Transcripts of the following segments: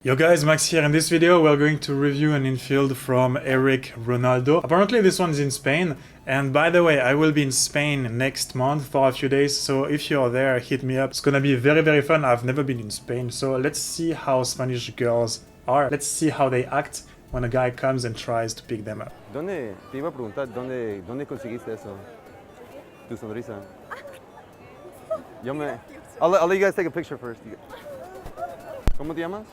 Yo guys, Max here. In this video we're going to review an infield from Erick Ronaldo. Apparently this one's in Spain, and by the way I will be in Spain next month for a few days, so if you're there hit me up. It's gonna be very fun. I've never been in Spain, so let's see how Spanish girls are. Let's see how they act when a guy comes and tries to pick them up. ¿Dónde? Te iba a preguntar, ¿dónde conseguiste eso? Tu sonrisa. I'll let you guys take a picture first. ¿Cómo te llamas?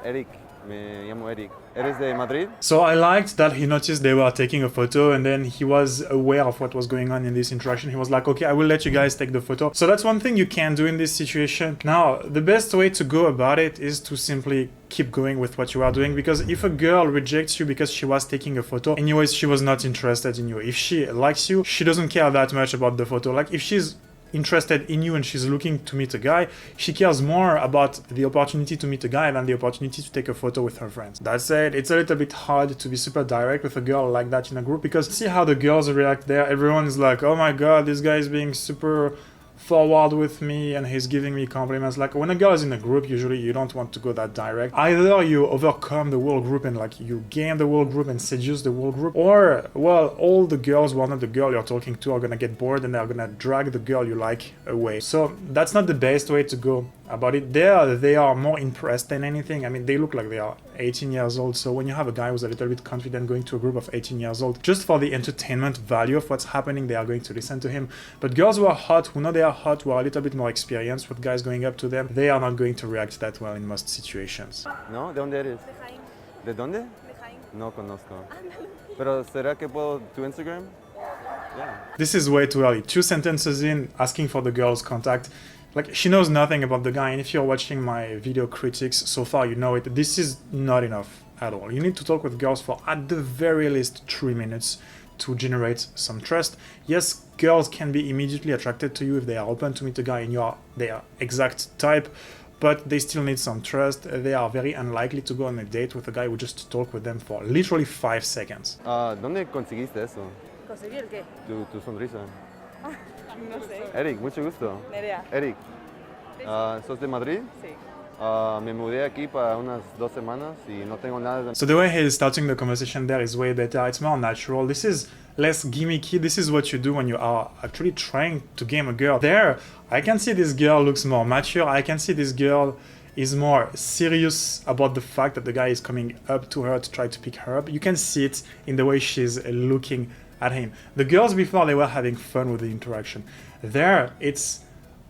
Erick. Me llamo Erick. ¿Eres de Madrid? So I liked that he noticed they were taking a photo, and then he was aware of what was going on in this interaction. He was like, okay, I will let you guys take the photo. So that's one thing you can do in this situation. Now, the best way to go about it is to simply keep going with what you are doing, because if a girl rejects you because she was taking a photo, anyways, she was not interested in you. If she likes you, she doesn't care that much about the photo. Like, if she's interested in you and she's looking to meet a guy, she cares more about the opportunity to meet a guy than the opportunity to take a photo with her friends. That said, it's a little bit hard to be super direct with a girl like that in a group, because see how the girls react there. Everyone is like, oh my god, this guy is being super forward with me and he's giving me compliments. Like, when a girl is in a group, usually you don't want to go that direct. Either you overcome the whole group and like you game the whole group and seduce the whole group, or well, all the girls who are not the girl you're talking to are gonna get bored and they're gonna drag the girl you like away. So that's not the best way to go about it. They are more impressed than anything. I mean, they look like they are 18 years old, so when you have a guy who's a little bit confident going to a group of 18 years old, just for the entertainment value of what's happening, they are going to listen to him. But girls who are hot, who know they are hot, who are a little bit more experienced with guys going up to them, they are not going to react that well in most situations. No, ¿de dónde eres? De Jaén. ¿De dónde? De Jaén. No conozco. Pero ¿será que puedo tu Instagram? Yeah. This is way too early. 2 sentences in, asking for the girl's contact. Like, she knows nothing about the guy, and if you're watching my video critics so far, you know it. This is not enough at all. You need to talk with girls for at the very least 3 minutes to generate some trust. Yes, girls can be immediately attracted to you if they are open to meet a guy and you are their exact type, but they still need some trust. They are very unlikely to go on a date with a guy who just talk with them for literally 5 seconds. ¿Dónde conseguiste eso? ¿Conseguir el qué? Tu sonrisa. No sé. Erick, mucho gusto. Nerea. Erick, ¿sos de Madrid? Sí. Me mudé aquí para unas 2 semanas y no tengo nada de... So the way he's starting the conversation there is way better. It's more natural. This is less gimmicky. This is what you do when you are actually trying to game a girl. There, I can see this girl looks more mature. I can see this girl is more serious about the fact that the guy is coming up to her to try to pick her up. You can see it in the way she's looking at him. The girls before, they were having fun with the interaction. There, it's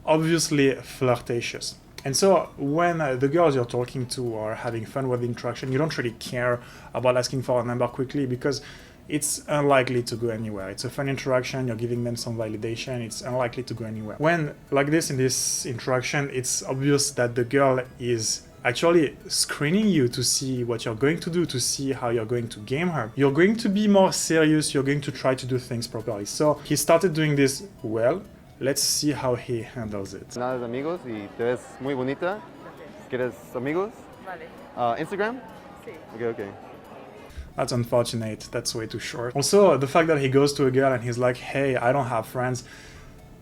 obviously flirtatious. And so when the girls you're talking to are having fun with the interaction, you don't really care about asking for a number quickly, because it's unlikely to go anywhere. It's a fun interaction, you're giving them some validation, it's unlikely to go anywhere. When, like this, in this interaction, it's obvious that the girl is actually screening you to see what you're going to do, to see how you're going to game her. You're going to be more serious, you're going to try to do things properly. So he started doing this well. Let's see how he handles it. Nada de amigos y te ves muy bonita. ¿Quieres amigos? Vale. Instagram? Sí. Okay. That's unfortunate, that's way too short. Also, the fact that he goes to a girl and he's like, hey, I don't have friends.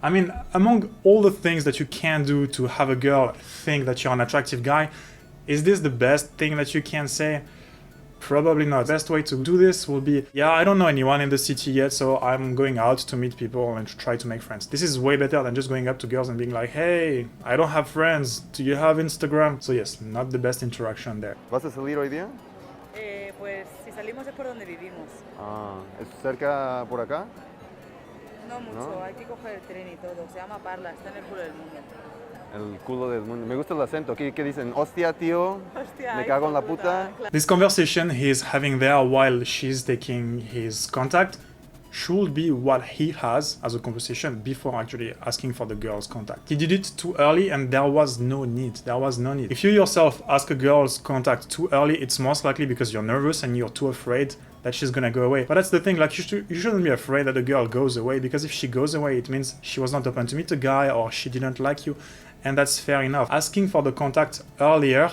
I mean, among all the things that you can do to have a girl think that you're an attractive guy, is this the best thing that you can say? Probably not. The best way to do this will be, yeah, I don't know anyone in the city yet, so I'm going out to meet people and to try to make friends. This is way better than just going up to girls and being like, hey, I don't have friends, do you have Instagram? So yes, not the best interaction there. ¿Vas a salir hoy día? Pues si salimos es por donde vivimos. ¿Es cerca por acá? No mucho, ¿No? hay que coger el tren y todo. Se llama Parla, está en el culo del mundo. El culo del mundo. Me gusta el acento. Aquí que dicen, hostia, tío, Hostia, me hijo cago en la de puta. Claro. This conversation he's having there while she's taking his contact should be what he has as a conversation before actually asking for the girl's contact. He did it too early and there was no need. If you yourself ask a girl's contact too early, it's most likely because you're nervous and you're too afraid that she's gonna go away. But that's the thing, like, you shouldn't be afraid that the girl goes away, because if she goes away, it means she was not open to meet a guy or she didn't like you, and that's fair enough. Asking for the contact earlier,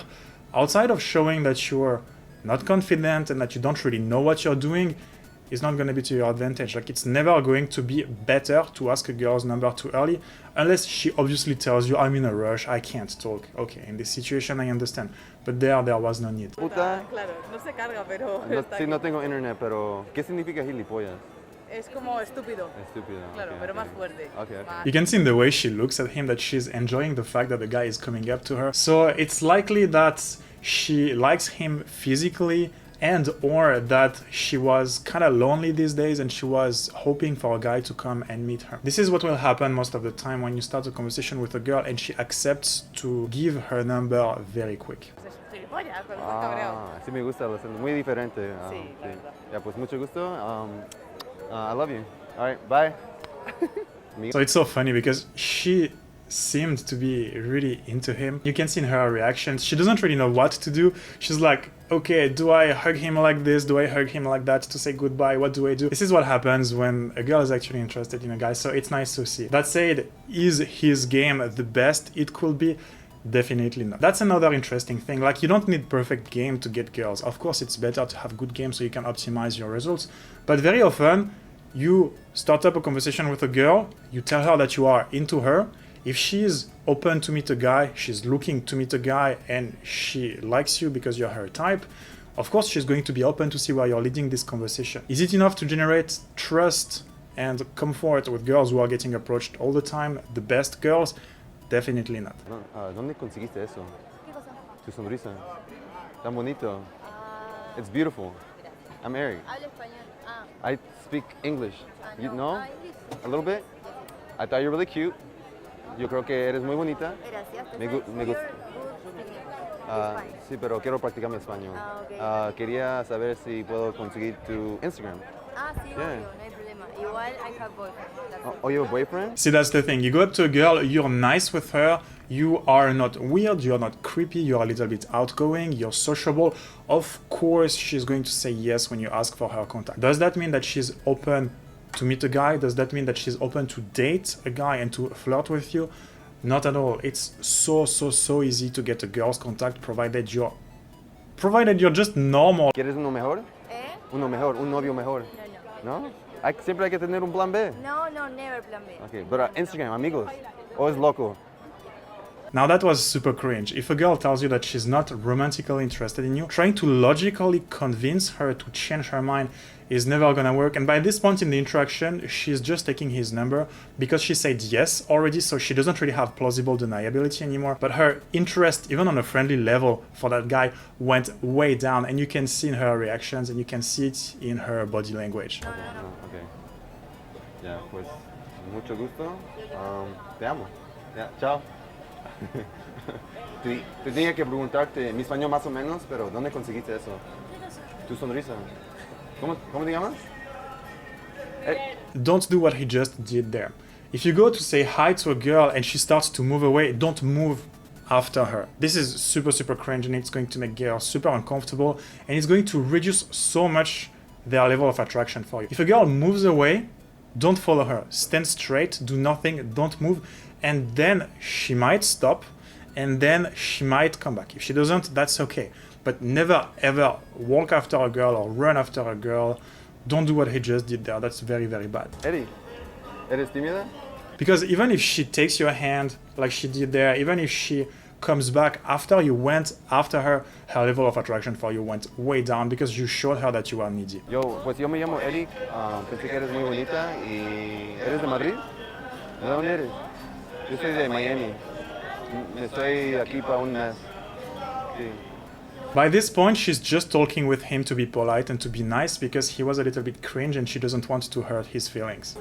outside of showing that you're not confident and that you don't really know what you're doing, is not going to be to your advantage. Like, it's never going to be better to ask a girl's number too early, unless she obviously tells you, I'm in a rush, I can't talk. Okay, in this situation I understand, but there was no need. Puta. Claro, no se carga, pero No, está sí, aquí. no tengo internet, pero ¿qué significa gilipollas? Es como estúpido. Estúpido. Claro, okay, pero okay. más fuerte. Okay, okay. Más- You can see in the way she looks at him that she's enjoying the fact that the guy is coming up to her. So it's likely that she likes him physically, and or that she was kind of lonely these days and she was hoping for a guy to come and meet her. This is what will happen most of the time when you start a conversation with a girl and she accepts to give her number very quick. Es gilipollas, cuando estás cabreado. Sí me gusta, muy diferente. Sí, la verdad. Ya, pues mucho gusto. I love you. All right, bye. So it's so funny because she seemed to be really into him. You can see in her reactions, she doesn't really know what to do. She's like, okay, do I hug him like this? Do I hug him like that to say goodbye? What do I do? This is what happens when a girl is actually interested in a guy, so it's nice to see. That said, is his game the best it could be? Definitely not. That's another interesting thing. Like, you don't need perfect game to get girls. Of course, it's better to have good game so you can optimize your results. But very often, you start up a conversation with a girl, you tell her that you are into her. If she's open to meet a guy, she's looking to meet a guy, and she likes you because you're her type, of course she's going to be open to see where you're leading this conversation. Is it enough to generate trust and comfort with girls who are getting approached all the time, the best girls? Definitely not. ¿Dónde conseguiste eso? ¿Qué cosa? Tu sonrisa. Tan bonito. It's beautiful. I'm Eric. Hablo español. Ah, I speak English. You no. know? Ah, English. A little bit? I thought you were really cute. Yo creo que eres muy bonita. Gracias. Me gusta. You're good speaking Spanish. Sí, pero quiero practicar mi español. Ok. Quería saber si puedo conseguir tu Instagram. Ah, sí, Yeah. obvio, no hay problema. Igual I have boyfriend. That's it. Oh, you have a boyfriend? See, that's the thing. You go up to a girl, you're nice with her, you are not weird, you're not creepy, you're a little bit outgoing, you're sociable. Of course, she's going to say yes when you ask for her contact. Does that mean that she's open to meet a guy? Does that mean that she's open to date a guy and to flirt with you? Not at all. It's so easy to get a girl's contact provided you're just normal. ¿Quieres uno mejor? ¿Eh? Uno mejor, un novio mejor. ¿No? Siempre hay que tener un plan B. No, never plan B. Okay, but Instagram, amigos. O es loco. Now that was super cringe. If a girl tells you that she's not romantically interested in you, trying to logically convince her to change her mind is never gonna work. And by this point in the interaction, she's just taking his number because she said yes already, so she doesn't really have plausible deniability anymore. But her interest, even on a friendly level for that guy, went way down, and you can see in her reactions and you can see it in her body language. No, okay. Ya, pues, mucho gusto. Te amo. Ya, chao. Te tenía que preguntarte, mi español más o menos, pero ¿dónde conseguiste eso? Tu sonrisa. ¿Cómo te llamas? Don't do what he just did there. If you go to say hi to a girl and she starts to move away, don't move after her. This is super cringe, and it's going to make girls super uncomfortable, and it's going to reduce so much their level of attraction for you. If a girl moves away, don't follow her. Stand straight, do nothing, don't move, and then she might stop, and then she might come back. If she doesn't, that's okay. But never ever walk after a girl or run after a girl. Don't do what he just did there. That's very bad. Eddie, ¿eres tímida? Because even if she takes your hand like she did there, even if she comes back after you went after her, her level of attraction for you went way down because you showed her that you are needy. Pues yo me llamo Eric, pensé que eres muy bonita y ¿eres de Madrid? ¿De dónde eres? Yo soy de Miami. Estoy aquí para un mes. Sí. By this point, she's just talking with him to be polite and to be nice because he was a little bit cringe and she doesn't want to hurt his feelings.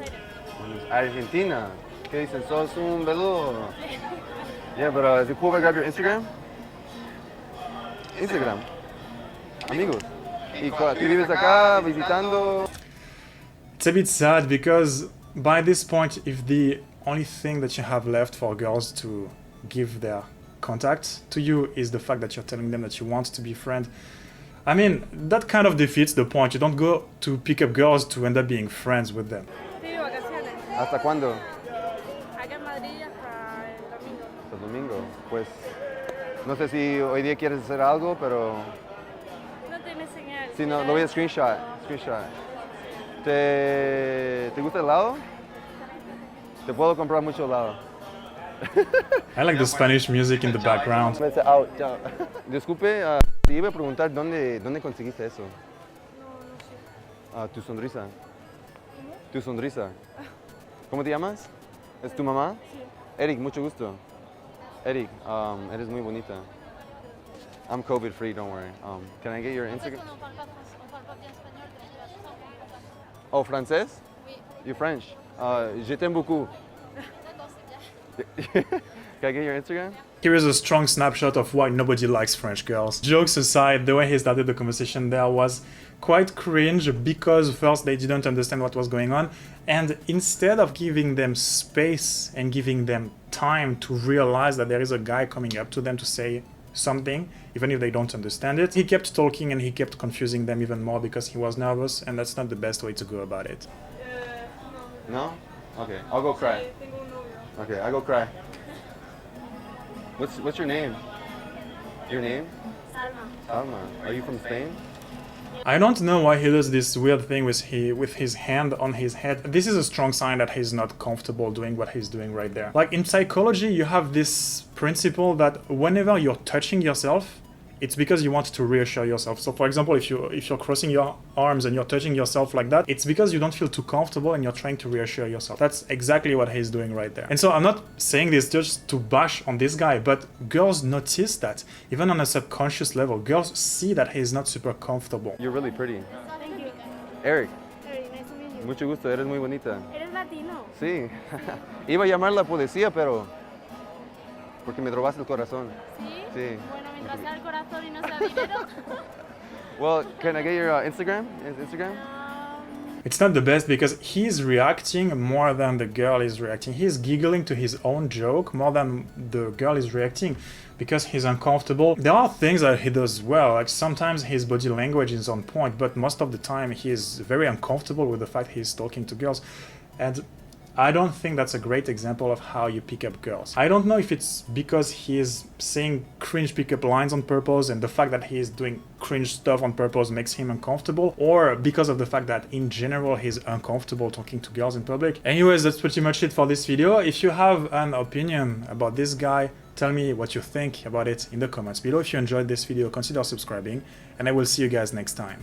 Argentina. ¿Qué dicen? Sos un veludo. Yeah, but is it cool if I grab your Instagram? Instagram. Amigos. ¿Y tú vives acá visitando? It's a bit sad because by this point, if the only thing that you have left for girls to give their contact to you is the fact that you're telling them that you want to be friends, I mean, that kind of defeats the point. You don't go to pick up girls to end up being friends with them. Sí, vacaciones. ¿Hasta cuándo? Acá en Madrid hasta el domingo. Hasta el domingo. Pues no sé si hoy día quieres hacer algo, pero No tiene señal. sí, no, lo voy a screenshot. ¿Te gusta el helado? Te puedo comprar mucho helado. I like the Spanish music in the background. Chao. Disculpe, te iba a preguntar dónde conseguiste eso. Tu sonrisa. Tu sonrisa. ¿Cómo te llamas? ¿Es tu mamá? Sí. Erick, mucho gusto. Erick, eres muy bonita. I'm COVID free, don't worry. Can I get your Instagram? Oh, français? You French? Je t'aime beaucoup. Can I get your Instagram? Here is a strong snapshot of why nobody likes French girls. Jokes aside, the way he started the conversation there was quite cringe because first they didn't understand what was going on, and instead of giving them space and giving them time to realize that there is a guy coming up to them to say something, even if they don't understand it, he kept talking and he kept confusing them even more because he was nervous, and that's not the best way to go about it. No? Okay, I'll go cry. Tengo un novio. Okay, I'll go cry. What's your name? Your name? Salma. Alma. Are you from Spain? I don't know why he does this weird thing with his hand on his head. This is a strong sign that he's not comfortable doing what he's doing right there. Like in psychology, you have this principle that whenever you're touching yourself, it's because you want to reassure yourself. So for example, if you're crossing your arms and you're touching yourself like that, it's because you don't feel too comfortable and you're trying to reassure yourself. That's exactly what he's doing right there. And so I'm not saying this just to bash on this guy, but girls notice that. Even on a subconscious level, girls see that he's not super comfortable. You're really pretty. Thank you. Erick, Very nice to meet you. mucho gusto, eres muy bonita. ¿Eres latino? Sí. Iba a llamar la policía, pero porque me robaste el corazón. Sí. Sí. Bueno, mientras sea el corazón y no sea dinero. Well, can I get your Instagram? Instagram? It's not the best because he's reacting more than the girl is reacting. He's giggling to his own joke more than the girl is reacting because he's uncomfortable. There are things that he does well, like sometimes his body language is on point, but most of the time he is very uncomfortable with the fact he's talking to girls. And I don't think that's a great example of how you pick up girls. I don't know if it's because he is saying cringe pickup lines on purpose and the fact that he is doing cringe stuff on purpose makes him uncomfortable, or because of the fact that in general he's uncomfortable talking to girls in public. Anyways, that's pretty much it for this video. If you have an opinion about this guy, tell me what you think about it in the comments below. If you enjoyed this video, consider subscribing, and I will see you guys next time.